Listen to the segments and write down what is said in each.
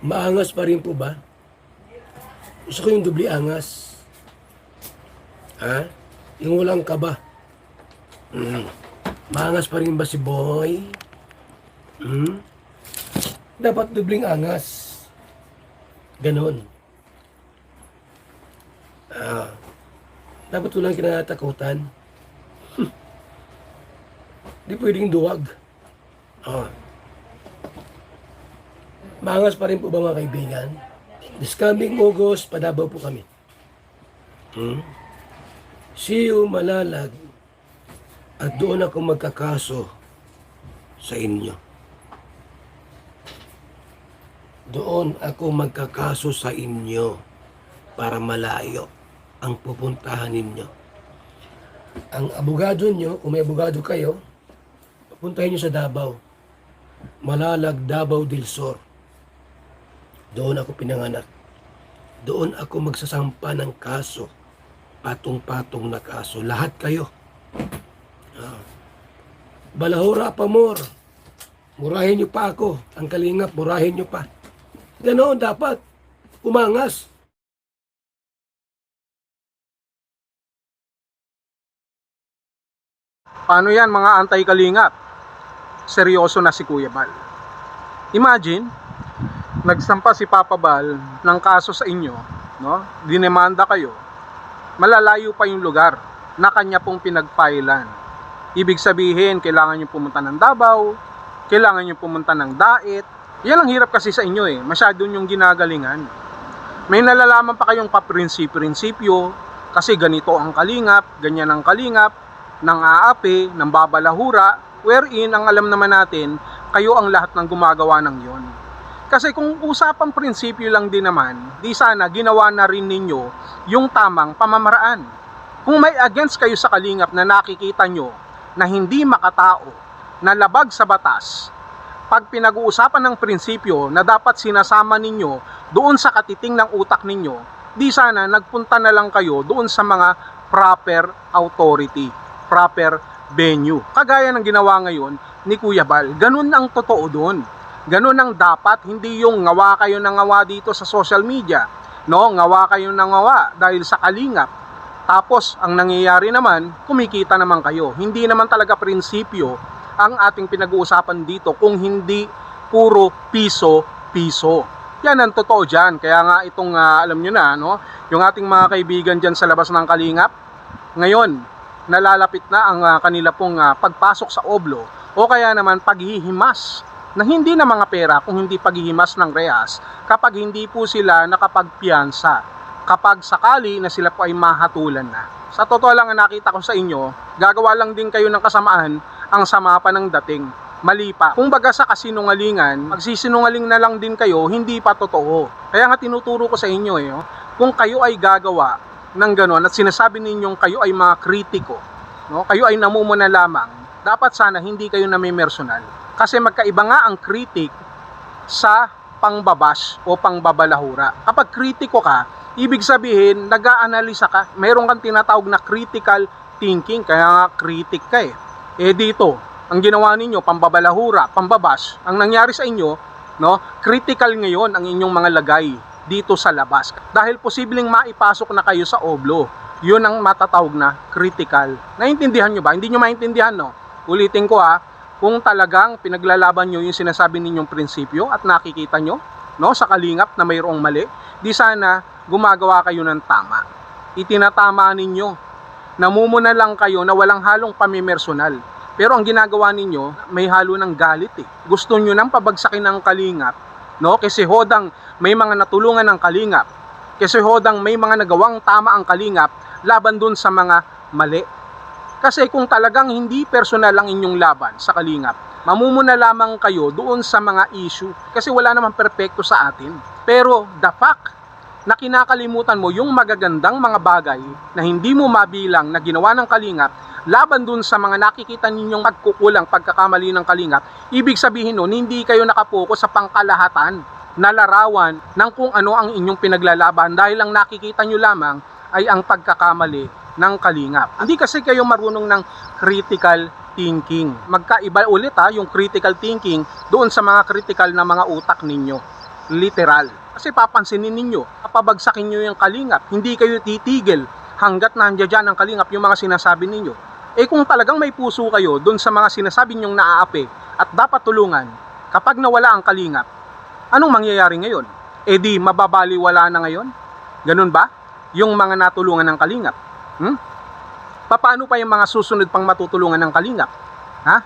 Maangas pa rin po ba? Gusto ko yung dubli angas. Ha? Yung walang kaba. Maangas pa rin ba si Boy? Dapat dubling angas. Ganon. Dapat walang kinatatakutan. Di pwedeng duwag. Maangas pa rin po ba mga kaibigan? This coming August, Padabaw po kami. See you, Malalag. At doon ako magkakaso sa inyo. Doon ako magkakaso sa inyo para malayo ang pupuntahan ninyo. Ang abogado nyo, kung may abogado kayo, pupuntahin nyo sa Davao. Malalag, Davao del Sur. Doon ako pinanganak. Doon ako magsasampa ng kaso. Patong-patong na kaso. Lahat kayo. Balahura pa more. Murahin nyo pa ako. Ang Kalingap, murahin nyo pa. Ganoon dapat. Umangas. Paano yan mga anti-Kalingap? Seryoso na si Kuya Bal. Imagine, nagsampa si Papa Bal ng kaso sa inyo, no? Dinemanda kayo, malalayo pa yung lugar na kanya pong pinagpailan. Ibig sabihin, kailangan nyo pumunta ng Davao, kailangan nyo pumunta ng Daet. Yan ang hirap kasi sa inyo eh, masyado yung ginagalingan. May nalalaman pa kayong paprinsipyo, kasi ganito ang Kalingap, ganyan ang Kalingap, ng aapi, ng babalahura, wherein ang alam naman natin, kayo ang lahat ng gumagawa ng yon. Kasi kung usapang prinsipyo lang din naman, di sana ginawa na rin ninyo yung tamang pamamaraan. Kung may against kayo sa Kalingap na nakikita nyo na hindi makatao, na labag sa batas, pag pinag-uusapan ng prinsipyo na dapat sinasama ninyo doon sa katiting ng utak ninyo, di sana nagpunta na lang kayo doon sa mga proper authority, proper venue. Kagaya ng ginawa ngayon ni Kuya Bal, ganun ang totoo doon. Ganun ang dapat, hindi yung ngawa kayo ng ngawa dito sa social media, no? Ngawa kayo ng ngawa dahil sa Kalingap. Tapos ang nangyayari naman, kumikita naman kayo. Hindi naman talaga prinsipyo ang ating pinag-uusapan dito kung hindi puro piso-piso. Yan ang totoo dyan. Kaya nga itong alam nyo na, no? Yung ating mga kaibigan dyan sa labas ng Kalingap, ngayon nalalapit na ang kanila pong pagpasok sa oblo o kaya naman paghihimas na hindi na mga pera kung hindi paghihimas ng rehas kapag hindi po sila nakapagpiyansa, kapag sakali na sila po ay mahatulan na. Sa totoo lang ang nakita ko sa inyo, gagawa lang din kayo ng kasamaan, ang sama pa ng dating. Mali pa. Kung baga sa kasinungalingan, magsisinungaling na lang din kayo, hindi pa totoo. Kaya nga tinuturo ko sa inyo kung kayo ay gagawa ng gano'n at sinasabi ninyong kayo ay mga kritiko, no? Kayo ay namumuna lamang, dapat sana hindi kayo namimersonal. Kasi magkaiba nga ang kritik sa pangbabash o pangbabalahura. Kapag kritiko ka, ibig sabihin, nag-aanalisa ka, mayroon kang tinatawag na critical thinking, kaya nga kritik ka eh. Dito, ang ginawa ninyo, pambabalahura, pambabash, ang nangyari sa inyo, no, critical ngayon ang inyong mga lagay dito sa labas. Dahil posibleng maipasok na kayo sa oblo. Yun ang matatawag na critical. Naintindihan nyo ba? Hindi nyo maintindihan, no? Ulitin ko kung talagang pinaglalaban nyo yung sinasabi ninyong prinsipyo at nakikita nyo, no, sa Kalingap na mayroong mali, di sana gumagawa kayo ng tama. Itinatama ninyo. Namumuna lang kayo na walang halong pamimersonal. Pero ang ginagawa ninyo, may halo ng galit eh. Gusto nyo nang pabagsakin ng Kalingap, no? Kasi hodang may mga natulungan ng Kalingap. Kasi hodang may mga nagawang tama ang Kalingap laban dun sa mga mali. Kasi kung talagang hindi personal ang inyong laban sa Kalingap, mamumuna lamang kayo doon sa mga issue. Kasi wala namang perpekto sa atin. Pero the fact na kinakalimutan mo yung magagandang mga bagay na hindi mo mabilang na ginawa ng Kalingap laban dun sa mga nakikita ninyong pagkukulang, pagkakamali ng Kalingap, ibig sabihin nun, hindi kayo nakapokus sa pangkalahatan na larawan ng kung ano ang inyong pinaglalaban dahil ang nakikita nyo lamang ay ang pagkakamali ng Kalingap. Hindi kasi kayo marunong ng critical thinking. Magkaiba ulit yung critical thinking doon sa mga critical na mga utak ninyo. Literal. Kasi papansinin ninyo, kapabagsakin nyo yung Kalingap, hindi kayo titigil hanggat nandiyan dyan ang Kalingap yung mga sinasabi ninyo. Eh kung talagang may puso kayo doon sa mga sinasabi nyong naaapi at dapat tulungan, kapag nawala ang Kalingap, anong mangyayari ngayon? Eh di mababaliwala na ngayon? Ganun ba? Yung mga natulungan ng Kalingap. Paano pa yung mga susunod pang matutulungan ng Kalingap? Ha?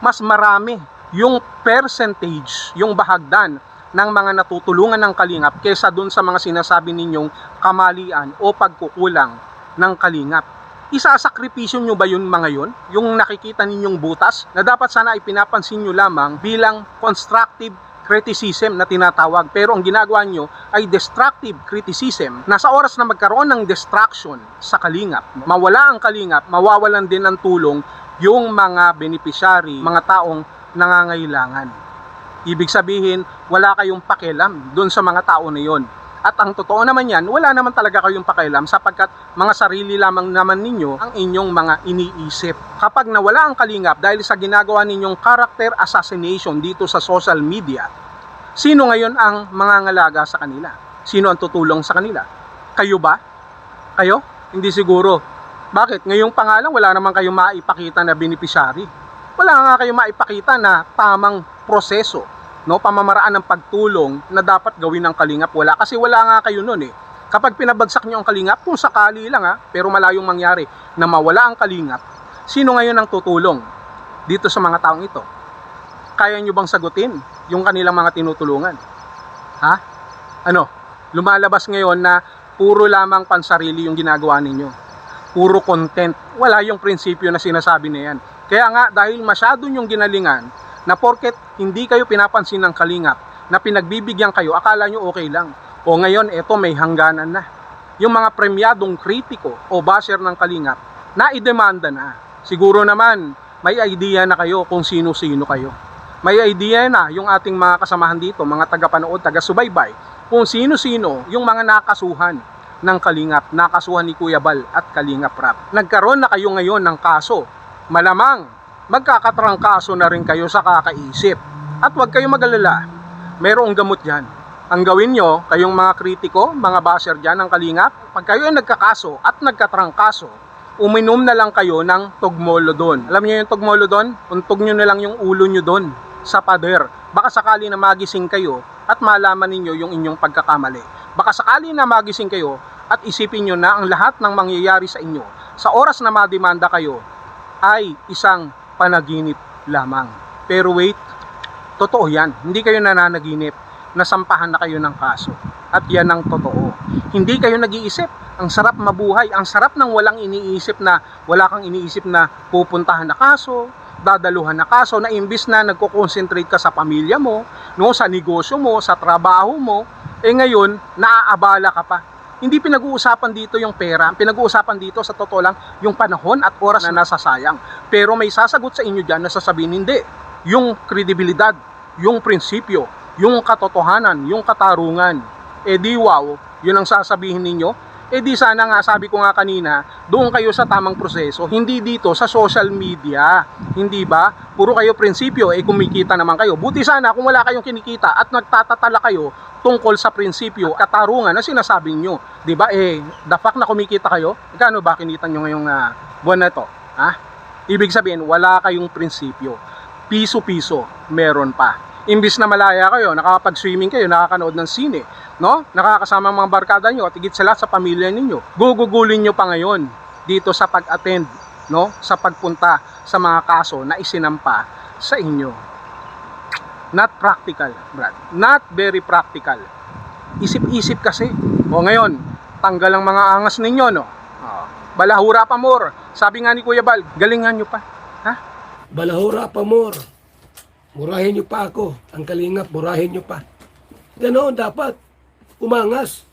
Mas marami yung percentage, yung bahagdan ng mga natutulungan ng Kalingap kesa dun sa mga sinasabi ninyong kamalian o pagkukulang ng Kalingap. Isasakripisyo nyo ba yun mga yun? Yung nakikita ninyong butas na dapat sana ay pinapansin nyo lamang bilang constructive criticism na tinatawag, pero ang ginagawa nyo ay destructive criticism na sa oras na magkaroon ng distraction sa Kalingap, mawala ang Kalingap, mawawalan din ng tulong yung mga beneficiary, mga taong nangangailangan. Ibig sabihin, wala kayong pakialam dun sa mga tao na yon. At ang totoo naman yan, wala naman talaga kayong pakialam sapagkat mga sarili lamang naman ninyo ang inyong mga iniisip. Kapag nawala ang Kalingap dahil sa ginagawa ninyong character assassination dito sa social media, sino ngayon ang mangangalaga sa kanila? Sino ang tutulong sa kanila? Kayo ba? Kayo? Hindi siguro. Bakit? Ngayong pangalan, wala naman kayong maipakita na beneficiary. Wala nga kayong maipakita na tamang proseso, no, pamamaraan ng pagtulong na dapat gawin ng Kalingap. Wala, kasi wala nga kayo nun eh. Kapag pinabagsak nyo ang Kalingap, kung sakali lang pero malayong mangyari na mawala ang Kalingap, sino ngayon ang tutulong dito sa mga taong ito? Kaya nyo bang sagutin yung kanilang mga tinutulungan? Ha? Ano? Lumalabas ngayon na puro lamang pansarili yung ginagawa ninyo. Puro content. Wala yung prinsipyo na sinasabi na yan. Kaya nga, dahil masyado yung ginalingan, na porket hindi kayo pinapansin ng Kalingap, na pinagbibigyan kayo, akala nyo okay lang. O ngayon, eto may hangganan na. Yung mga premyadong kritiko o basher ng Kalingap, naidemanda na. Siguro naman, may idea na kayo kung sino-sino kayo. May idea na yung ating mga kasamahan dito, mga tagapanood, taga-subaybay, kung sino-sino yung mga nakasuhan ng Kalingap, nakasuhan ni Kuya Bal at Kalingap Rap. Nagkaroon na kayo ngayon ng kaso. Malamang magkakatrangkaso na rin kayo sa kakaisip. At huwag kayong mag-alala, mayroong gamot dyan. Ang gawin nyo, kayong mga kritiko, mga basher dyan ng Kalingap, pag kayo ay nagkakaso at nagkatrangkaso, uminom na lang kayo ng Tugmolodon. Alam niyo yung Tugmolodon? Untog nyo na lang yung ulo nyo doon sa pader. Baka sakali na magising kayo at malaman ninyo yung inyong pagkakamali. Baka sakali na magising kayo at isipin nyo na ang lahat ng mangyayari sa inyo sa oras na mademanda kayo ay isang panaginip lamang. Pero wait, totoo yan. Hindi kayo nananaginip, nasampahan na kayo ng kaso. At yan ang totoo. Hindi kayo nag-iisip. Ang sarap mabuhay. Ang sarap ng walang iniisip na, wala kang iniisip na pupuntahan na kaso, dadaluhan na kaso, na imbis na nagko-concentrate ka sa pamilya mo, no, sa negosyo mo, sa trabaho mo, eh ngayon, naaabala ka pa. Hindi pinag-uusapan dito yung pera, ang pinag-uusapan dito sa totoo lang yung panahon at oras na nasasayang. Pero may sasagot sa inyo dyan na sasabihin hindi. Yung kredibilidad, yung prinsipyo, yung katotohanan, yung katarungan, eh di wow, yun ang sasabihin ninyo. Eh di sana nga, sabi ko nga kanina, doon kayo sa tamang proseso, hindi dito sa social media. Hindi ba? Puro kayo prinsipyo, eh kumikita naman kayo. Buti sana kung wala kayong kinikita at nagtatatala kayo tungkol sa prinsipyo, katarungan na sinasabi nyo. Di ba? Eh, the fact na kumikita kayo, gaano ba kinita nyo ngayong buwan na to? Ha? Ibig sabihin, wala kayong prinsipyo. Piso-piso, meron pa. Imbis na malaya kayo, nakakapag-swimming kayo, nakakanood ng sine, no? Nakakasama mga barkada nyo at higit sa lahat sa pamilya ninyo. Gugugulin nyo pa ngayon dito sa pag-attend, no? Sa pagpunta sa mga kaso na isinampa sa inyo. Not practical, Brad. Not very practical. Isip-isip kasi. O ngayon, tanggal ang mga angas ninyo, no? Balahura pa more. Sabi nga ni Kuya Bal, galingan nyo pa. Ha? Balahura pa more. Murahin nyo pa ako. Ang Kalingap, murahin nyo pa. Ganoon dapat. Umangas.